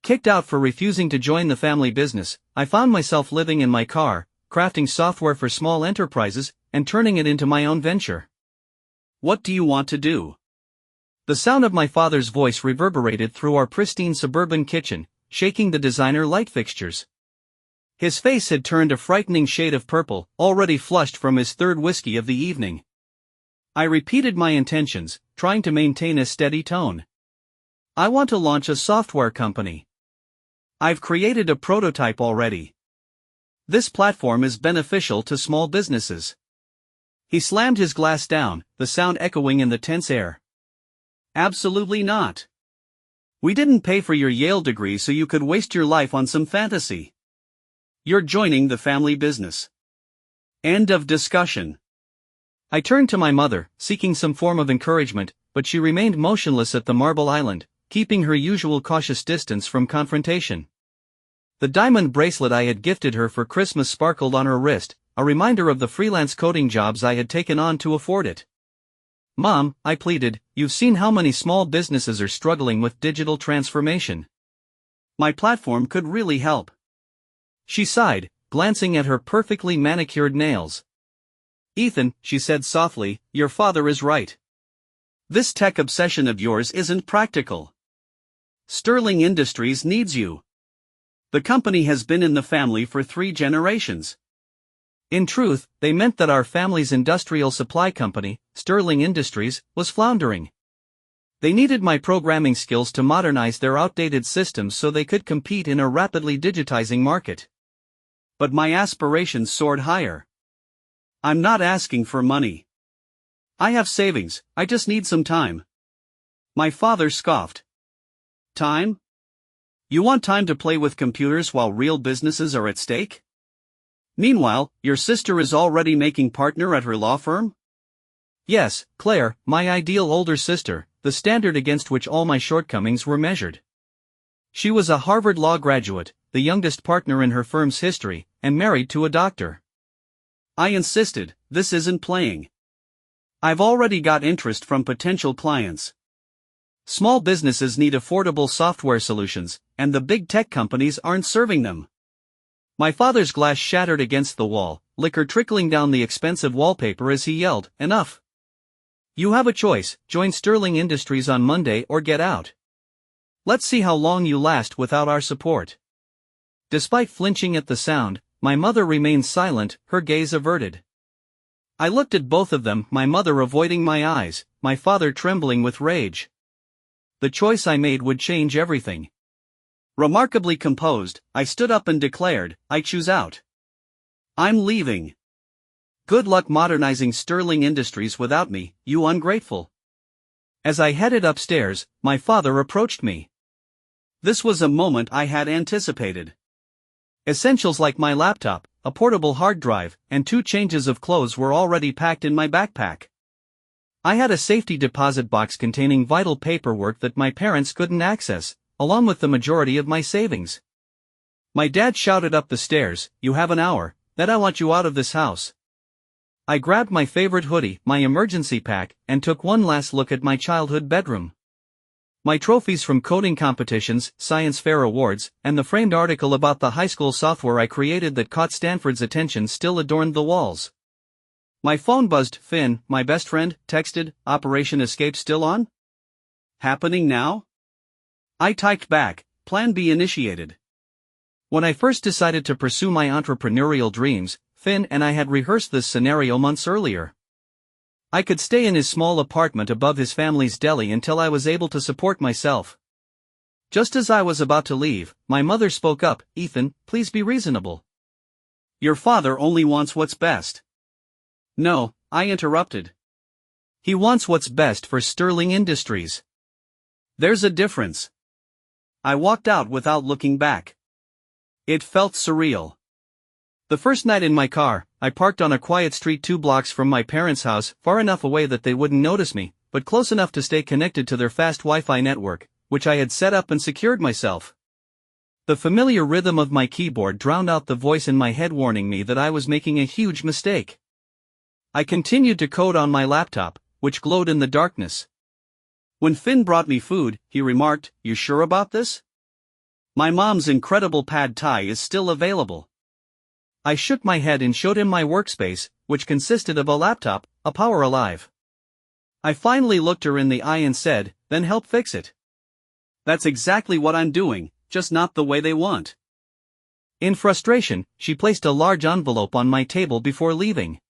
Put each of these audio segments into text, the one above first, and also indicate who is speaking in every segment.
Speaker 1: Kicked out for refusing to join the family business, I found myself living in my car, crafting software for small enterprises, and turning it into my own venture.
Speaker 2: What do you want to do?
Speaker 1: The sound of my father's voice reverberated through our pristine suburban kitchen, shaking the designer light fixtures. His face had turned a frightening shade of purple, already flushed from his third whiskey of the evening. I repeated my intentions, trying to maintain a steady tone. I want to launch a software company. I've created a prototype already. This platform is beneficial to small businesses. He slammed his glass down, the sound echoing in the tense air.
Speaker 2: Absolutely not. We didn't pay for your Yale degree so you could waste your life on some fantasy. You're joining the family business. End of discussion.
Speaker 1: I turned to my mother, seeking some form of encouragement, but she remained motionless at the marble island, keeping her usual cautious distance from confrontation. The diamond bracelet I had gifted her for Christmas sparkled on her wrist, a reminder of the freelance coding jobs I had taken on to afford it. "Mom," I pleaded, "you've seen how many small businesses are struggling with digital transformation.
Speaker 2: My platform could really help."
Speaker 1: She sighed, glancing at her perfectly manicured nails.
Speaker 2: "Ethan," she said softly, "your father is right. This tech obsession of yours isn't practical. Sterling Industries needs you. The company has been in the family for 3 generations.
Speaker 1: In truth, they meant that our family's industrial supply company, Sterling Industries, was floundering. They needed my programming skills to modernize their outdated systems so they could compete in a rapidly digitizing market.
Speaker 2: But my aspirations soared higher. I'm not asking for money. I have savings, I just need some time." My father scoffed. "Time? You want time to play with computers while real businesses are at stake? Meanwhile, your sister is already making partner at her law firm?"
Speaker 1: "Yes, Claire, my ideal older sister, the standard against which all my shortcomings were measured. She was a Harvard Law graduate, the youngest partner in her firm's history, and married to a doctor."
Speaker 2: I insisted, "This isn't playing. I've already got interest from potential clients. Small businesses need affordable software solutions, and the big tech companies aren't serving them."
Speaker 1: My father's glass shattered against the wall, liquor trickling down the expensive wallpaper as he yelled, "Enough! You have a choice, join Sterling Industries on Monday or get out. Let's see how long you last without our support." Despite flinching at the sound, my mother remained silent, her gaze averted. I looked at both of them, my mother avoiding my eyes, my father trembling with rage. The choice I made would change everything.
Speaker 2: Remarkably composed, I stood up and declared, "I choose out. I'm leaving. Good luck modernizing Sterling Industries without me, you ungrateful."
Speaker 1: As I headed upstairs, my father approached me.
Speaker 2: This was a moment I had anticipated.
Speaker 1: Essentials like my laptop, a portable hard drive, and 2 changes of clothes were already packed in my backpack. I had a safety deposit box containing vital paperwork that my parents couldn't access, along with the majority of my savings. My dad shouted up the stairs, "You have an hour, then I want you out of this house." I grabbed my favorite hoodie, my emergency pack, and took one last look at my childhood bedroom. My trophies from coding competitions, science fair awards, and the framed article about the high school software I created that caught Stanford's attention still adorned the walls. My phone buzzed. "Finn, my best friend, texted, Operation Escape still on?
Speaker 2: Happening now?" I typed back, "Plan B initiated."
Speaker 1: When I first decided to pursue my entrepreneurial dreams, Finn and I had rehearsed this scenario months earlier. I could stay in his small apartment above his family's deli until I was able to support myself. Just as I was about to leave, my mother spoke up, "Ethan, please be reasonable.
Speaker 2: Your father only wants what's best."
Speaker 1: "No," I interrupted. "He wants what's best for Sterling Industries."
Speaker 2: "There's a difference." I walked out without looking back. It felt surreal.
Speaker 1: The first night in my car, I parked on a quiet street 2 blocks from my parents' house, far enough away that they wouldn't notice me, but close enough to stay connected to their fast Wi-Fi network, which I had set up and secured myself. The familiar rhythm of my keyboard drowned out the voice in my head warning me that I was making a huge mistake. I continued to code on my laptop, which glowed in the darkness.
Speaker 2: When Finn brought me food, he remarked, "You sure about this?" My mom's incredible pad thai is still available.
Speaker 1: I shook my head and showed him my workspace, which consisted of a laptop, a Power Alive. I finally looked her in the eye and said, "Then help fix it."
Speaker 2: That's exactly what I'm doing, just not the way they want.
Speaker 1: In frustration, she placed a large envelope on my table before leaving.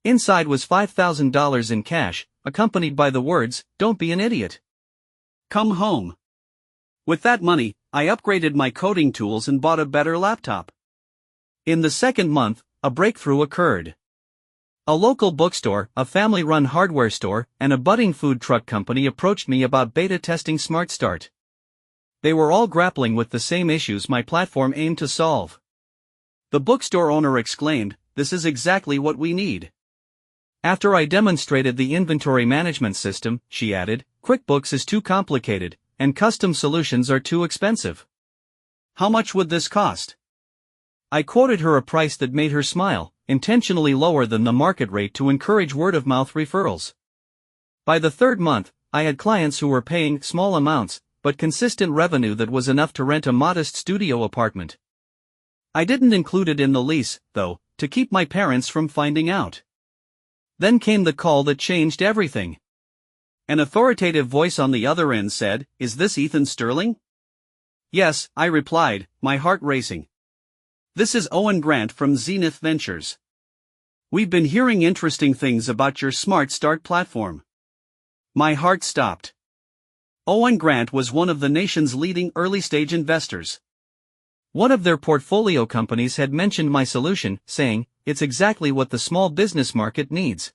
Speaker 1: Inside was $5,000 in cash, accompanied by the words, "Don't be an idiot.
Speaker 2: Come home." With that money, I upgraded my coding tools and bought a better laptop.
Speaker 1: In the second month, a breakthrough occurred. A local bookstore, a family-run hardware store, and a budding food truck company approached me about beta testing Smart Start. They were all grappling with the same issues my platform aimed to solve.
Speaker 2: The bookstore owner exclaimed, "This is exactly what we need."
Speaker 1: After I demonstrated the inventory management system, she added, "QuickBooks is too complicated, and custom solutions are too expensive.
Speaker 2: How much would this cost?"
Speaker 1: I quoted her a price that made her smile, intentionally lower than the market rate to encourage word-of-mouth referrals. By the third month, I had clients who were paying small amounts, but consistent revenue that was enough to rent a modest studio apartment. I didn't include it in the lease, though, to keep my parents from finding out. Then came the call that changed everything.
Speaker 2: An authoritative voice on the other end said, "Is this Ethan Sterling?" "Yes," I replied, my heart racing. "This is Owen Grant from Zenith Ventures. We've been hearing interesting things about your Smart Start platform." My heart stopped. Owen Grant was one of the nation's leading early-stage investors.
Speaker 1: One of their portfolio companies had mentioned my solution, saying, "It's exactly what the small business market needs.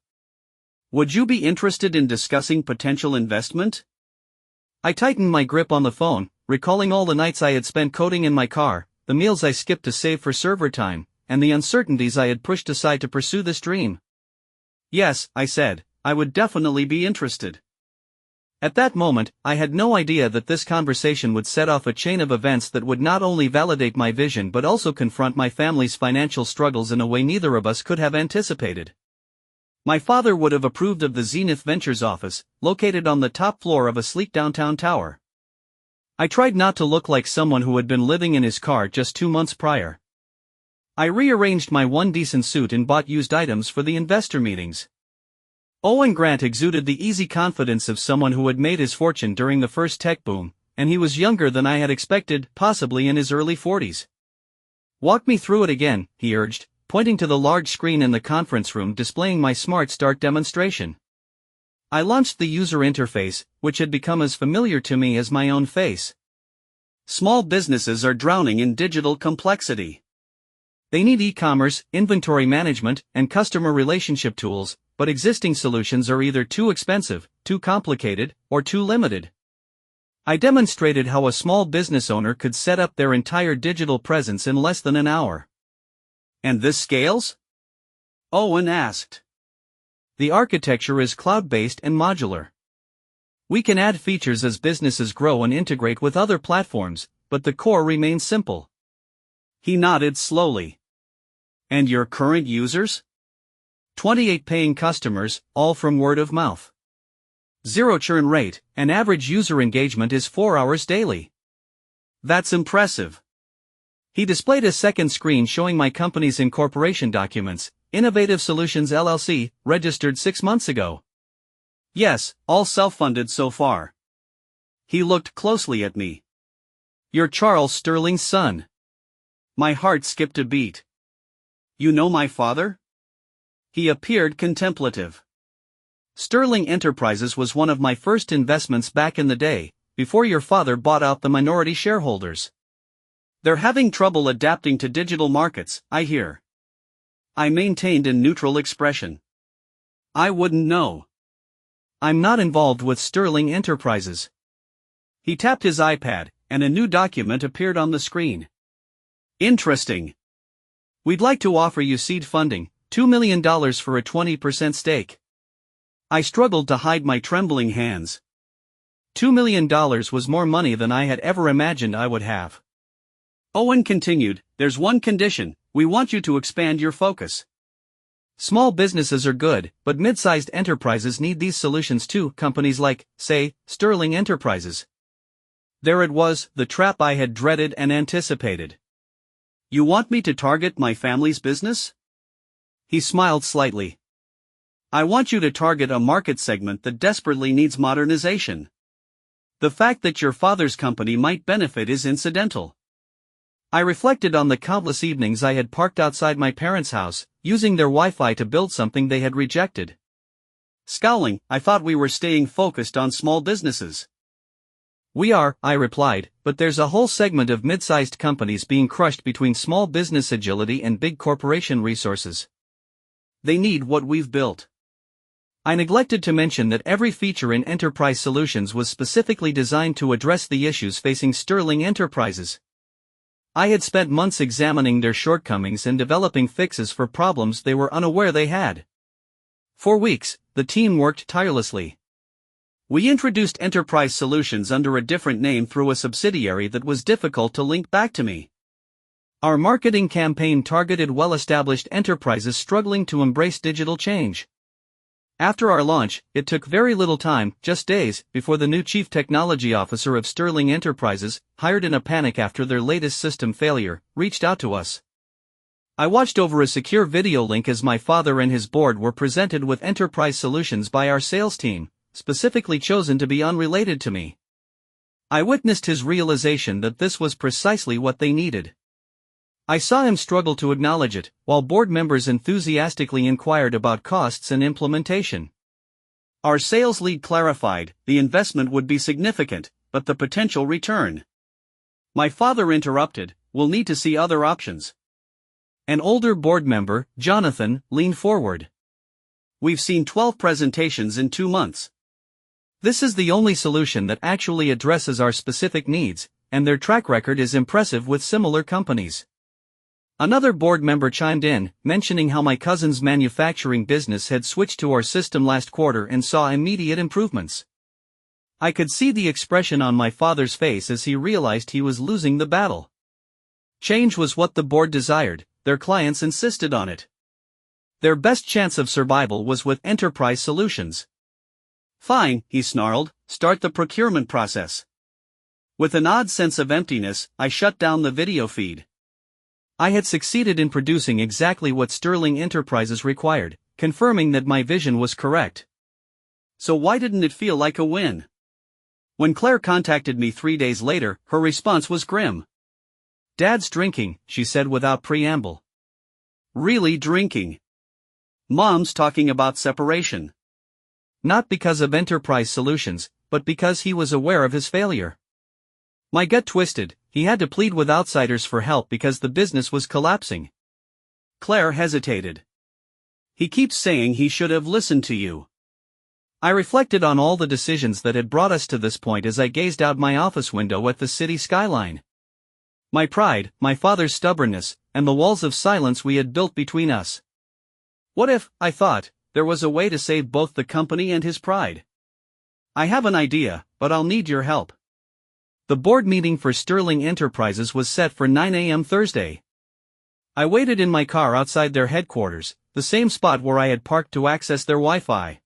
Speaker 2: Would you be interested in discussing potential investment?"
Speaker 1: I tightened my grip on the phone, recalling all the nights I had spent coding in my car, the meals I skipped to save for server time, and the uncertainties I had pushed aside to pursue this dream.
Speaker 2: "Yes," I said, "I would definitely be interested."
Speaker 1: At that moment, I had no idea that this conversation would set off a chain of events that would not only validate my vision but also confront my family's financial struggles in a way neither of us could have anticipated. My father would have approved of the Zenith Ventures office, located on the top floor of a sleek downtown tower. I tried not to look like someone who had been living in his car just 2 months prior. I rearranged my one decent suit and bought used items for the investor meetings. Owen Grant exuded the easy confidence of someone who had made his fortune during the first tech boom, and he was younger than I had expected, possibly in his early 40s. "Walk me through it again," he urged, pointing to the large screen in the conference room displaying my Smart Start demonstration. I launched the user interface, which had become as familiar to me as my own face.
Speaker 2: Small businesses are drowning in digital complexity.
Speaker 1: They need e-commerce, inventory management, and customer relationship tools, but existing solutions are either too expensive, too complicated, or too limited. I demonstrated how a small business owner could set up their entire digital presence in less than an hour.
Speaker 2: "And this scales?" Owen asked.
Speaker 1: The architecture is cloud-based and modular. We can add features as businesses grow and integrate with other platforms, but the core remains simple.
Speaker 2: He nodded slowly. "And your current users?"
Speaker 1: 28 paying customers, all from word of mouth. 0 churn rate, and average user engagement is 4 hours daily.
Speaker 2: "That's impressive."
Speaker 1: He displayed a second screen showing my company's incorporation documents, Innovative Solutions LLC, registered 6 months ago.
Speaker 2: "Yes, all self-funded so far." He looked closely at me.
Speaker 1: "You're Charles Sterling's son."
Speaker 2: My heart skipped a beat. "You know my father?" He appeared contemplative.
Speaker 1: "Sterling Enterprises was one of my first investments back in the day, before your father bought out the minority shareholders.
Speaker 2: They're having trouble adapting to digital markets, I hear." I maintained a neutral expression. "I wouldn't know."
Speaker 1: "I'm not involved with Sterling Enterprises."
Speaker 2: He tapped his iPad, and a new document appeared on the screen. "Interesting.
Speaker 1: We'd like to offer you seed funding, $2 million for a 20% stake."
Speaker 2: I struggled to hide my trembling hands.
Speaker 1: $2 million was more money than I had ever imagined I would have.
Speaker 2: Owen continued, "There's one condition, we want you to expand your focus."
Speaker 1: Small businesses are good, but mid-sized enterprises need these solutions too, companies like, say, Sterling Enterprises.
Speaker 2: There it was, the trap I had dreaded and anticipated. "You want me to target my family's business?" He smiled slightly. "I want you to target a market segment that desperately needs modernization. The fact that your father's company might benefit is incidental." I reflected on the countless evenings I had parked outside my parents' house, using their Wi-Fi to build something they had rejected. Scowling, I thought we were staying focused on small businesses. "We are," I replied, "but there's a whole segment of mid-sized companies being crushed between small business agility and big corporation resources. They need what we've built." I neglected to mention that every feature in Enterprise Solutions was specifically designed to address the issues facing Sterling Enterprises. I had spent months examining their shortcomings and developing fixes for problems they were unaware they had. For weeks, the team worked tirelessly. We introduced Enterprise Solutions under a different name through a subsidiary that was difficult to link back to me. Our marketing campaign targeted well-established enterprises struggling to embrace digital change. After our launch, it took very little time, just days, before the new Chief Technology Officer of Sterling Enterprises, hired in a panic after their latest system failure, reached out to us. I watched over a secure video link as my father and his board were presented with Enterprise Solutions by our sales team, specifically chosen to be unrelated to me. I witnessed his realization that this was precisely what they needed. I saw him struggle to acknowledge it, while board members enthusiastically inquired about costs and implementation. Our sales lead clarified, the investment would be significant, but the potential return. My father interrupted, "We'll need to see other options." An older board member, Jonathan, leaned forward. "We've seen 12 presentations in 2 months. This is the only solution that actually addresses our specific needs, and their track record is impressive with similar companies." Another board member chimed in, mentioning how my cousin's manufacturing business had switched to our system last quarter and saw immediate improvements. I could see the expression on my father's face as he realized he was losing the battle. Change was what the board desired, their clients insisted on it. Their best chance of survival was with Enterprise Solutions. "Fine," he snarled, "start the procurement process." With an odd sense of emptiness, I shut down the video feed. I had succeeded in producing exactly what Sterling Enterprises required, confirming that my vision was correct. So why didn't it feel like a win? When Claire contacted me 3 days later, her response was grim. "Dad's drinking," she said without preamble. "Really drinking?" "Mom's talking about separation." Not because of Enterprise Solutions, but because he was aware of his failure. My gut twisted. He had to plead with outsiders for help because the business was collapsing. Claire hesitated. "He keeps saying he should have listened to you." I reflected on all the decisions that had brought us to this point as I gazed out my office window at the city skyline. My pride, my father's stubbornness, and the walls of silence we had built between us. What if, I thought, there was a way to save both the company and his pride? "I have an idea, but I'll need your help." The board meeting for Sterling Enterprises was set for 9 a.m. Thursday. I waited in my car outside their headquarters, the same spot where I had parked to access their Wi-Fi.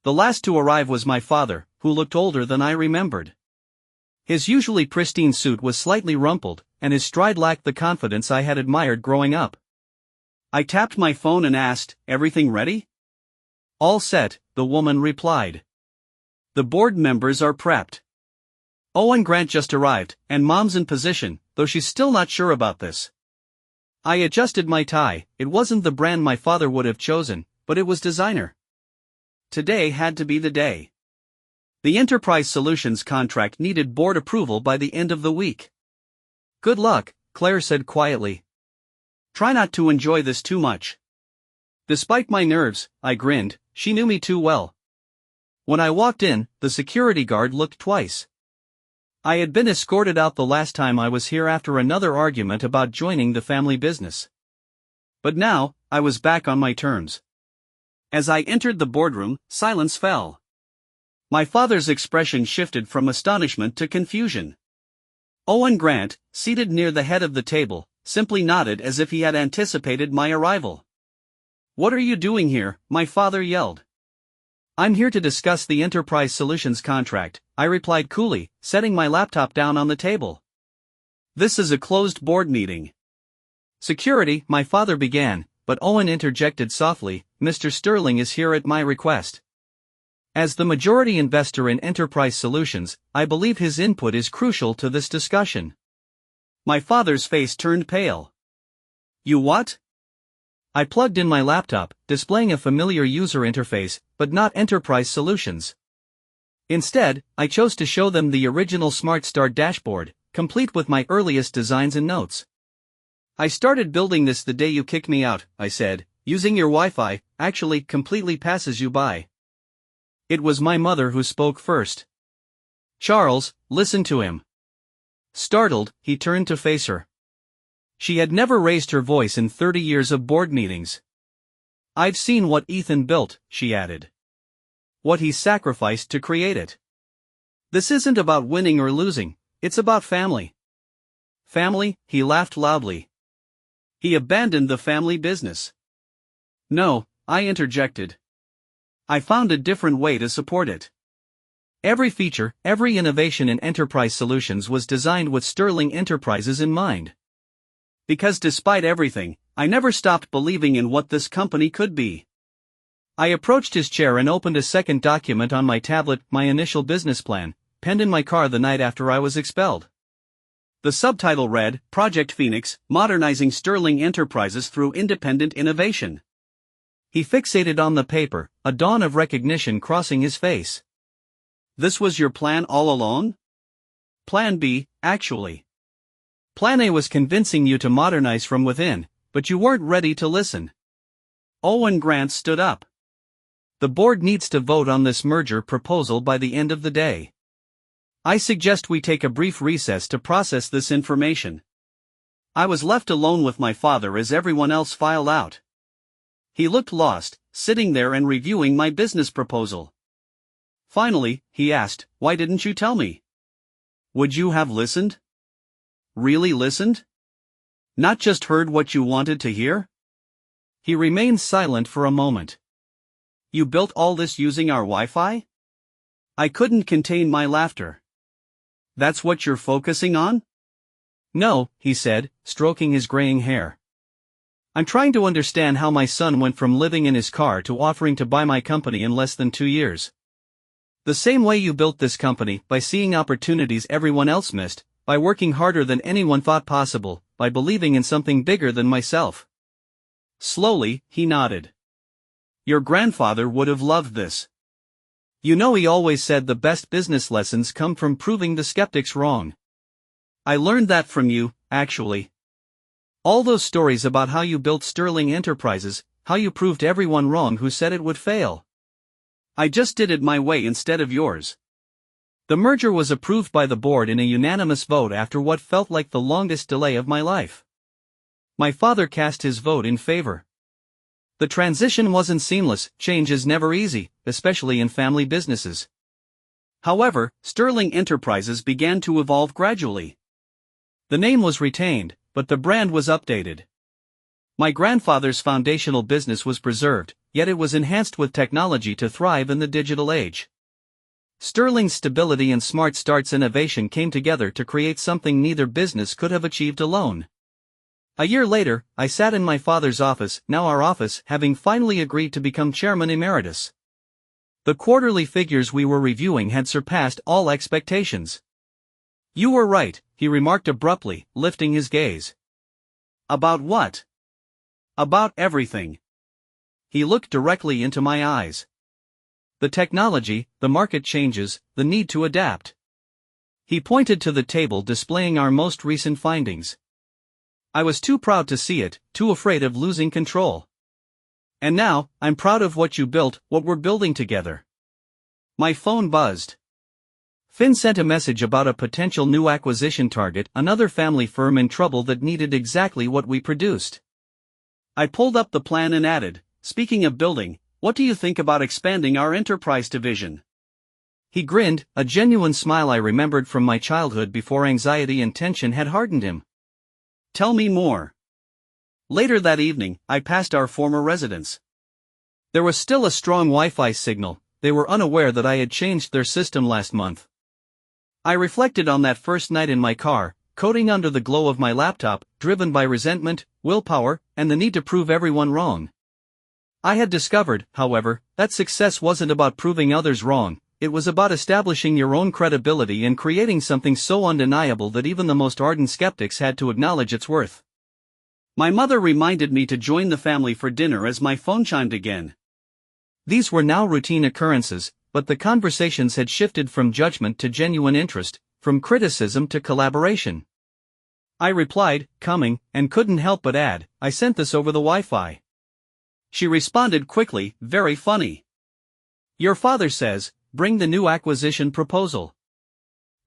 Speaker 2: The last to arrive was my father, who looked older than I remembered. His usually pristine suit was slightly rumpled, and his stride lacked the confidence I had admired growing up. I tapped my phone and asked, "Everything ready?" "All set," the woman replied. "The board members are prepped. Owen Grant just arrived, and Mom's in position, though she's still not sure about this." I adjusted my tie. It wasn't the brand my father would have chosen, but it was designer. Today had to be the day. The Enterprise Solutions contract needed board approval by the end of the week. "Good luck," Claire said quietly. "Try not to enjoy this too much." Despite my nerves, I grinned. She knew me too well. When I walked in, the security guard looked twice. I had been escorted out the last time I was here after another argument about joining the family business. But now, I was back on my terms. As I entered the boardroom, silence fell. My father's expression shifted from astonishment to confusion. Owen Grant, seated near the head of the table, simply nodded as if he had anticipated my arrival. "What are you doing here?" my father yelled.
Speaker 1: I'm here to discuss the Enterprise Solutions contract, I replied coolly, setting my laptop down on the table. This is a closed board meeting. Security, my father began, but Owen interjected softly, Mr. Sterling is here at my request. As the majority investor in Enterprise Solutions, I believe his input is crucial to this discussion. My father's face turned pale. You what? I plugged in my laptop, displaying a familiar user interface, but not Enterprise Solutions. Instead, I chose to show them the original Smart Start dashboard, complete with my earliest designs and notes. I started building this the day you kicked me out, I said. Using your Wi-Fi actually completely passes you by. It was my mother who spoke first. Charles, listen to him. Startled, he turned to face her. She had never raised her voice in 30 years of board meetings. I've seen what Ethan built, she added. What he sacrificed to create it. This isn't about winning or losing, it's about family. Family, he laughed loudly. He abandoned the family business. No, I interjected. I found a different way to support it. Every feature, every innovation in Enterprise Solutions was designed with Sterling Enterprises in mind. Because despite everything, I never stopped believing in what this company could be. I approached his chair and opened a second document on my tablet, my initial business plan, penned in my car the night after I was expelled. The subtitle read, Project Phoenix, Modernizing Sterling Enterprises Through Independent Innovation. He fixated on the paper, a dawn of recognition crossing his face. This was your plan all along? Plan B, actually. Plan A was convincing you to modernize from within, but you weren't ready to listen. Owen Grant stood up. The board needs to vote on this merger proposal by the end of the day. I suggest we take a brief recess to process this information. I was left alone with my father as everyone else filed out. He looked lost, sitting there and reviewing my business proposal. Finally, he asked, why didn't you tell me? Would you have listened? Really listened? Not just heard what you wanted to hear? He remained silent for a moment. You built all this using our Wi-Fi? I couldn't contain my laughter. That's what you're focusing on? No, he said, stroking his graying hair. I'm trying to understand how my son went from living in his car to offering to buy my company in less than 2 years. The same way you built this company, by seeing opportunities everyone else missed, by working harder than anyone thought possible, by believing in something bigger than myself. Slowly, he nodded. Your grandfather would have loved this. You know, he always said the best business lessons come from proving the skeptics wrong. I learned that from you, actually. All those stories about how you built Sterling Enterprises, how you proved everyone wrong who said it would fail. I just did it my way instead of yours. The merger was approved by the board in a unanimous vote after what felt like the longest delay of my life. My father cast his vote in favor. The transition wasn't seamless, change is never easy, especially in family businesses. However, Sterling Enterprises began to evolve gradually. The name was retained, but the brand was updated. My grandfather's foundational business was preserved, yet it was enhanced with technology to thrive in the digital age. Sterling's stability and Smart Start's innovation came together to create something neither business could have achieved alone. A year later, I sat in my father's office, now our office, having finally agreed to become chairman emeritus. The quarterly figures we were reviewing had surpassed all expectations. You were right, he remarked abruptly, lifting his gaze. About what? About everything. He looked directly into my eyes. The technology, the market changes, the need to adapt. He pointed to the table displaying our most recent findings. I was too proud to see it, too afraid of losing control. And now, I'm proud of what you built, what we're building together. My phone buzzed. Finn sent a message about a potential new acquisition target, another family firm in trouble that needed exactly what we produced. I pulled up the plan and added, speaking of building, what do you think about expanding our enterprise division? He grinned, a genuine smile I remembered from my childhood before anxiety and tension had hardened him. Tell me more. Later that evening, I passed our former residence. There was still a strong Wi-Fi signal, they were unaware that I had changed their system last month. I reflected on that first night in my car, coding under the glow of my laptop, driven by resentment, willpower, and the need to prove everyone wrong. I had discovered, however, that success wasn't about proving others wrong, it was about establishing your own credibility and creating something so undeniable that even the most ardent skeptics had to acknowledge its worth. My mother reminded me to join the family for dinner as my phone chimed again. These were now routine occurrences, but the conversations had shifted from judgment to genuine interest, from criticism to collaboration. I replied, coming, and couldn't help but add, I sent this over the Wi-Fi. She responded quickly, very funny. Your father says, bring the new acquisition proposal.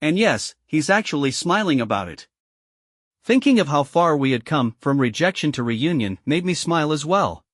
Speaker 1: And yes, he's actually smiling about it. Thinking of how far we had come from rejection to reunion made me smile as well.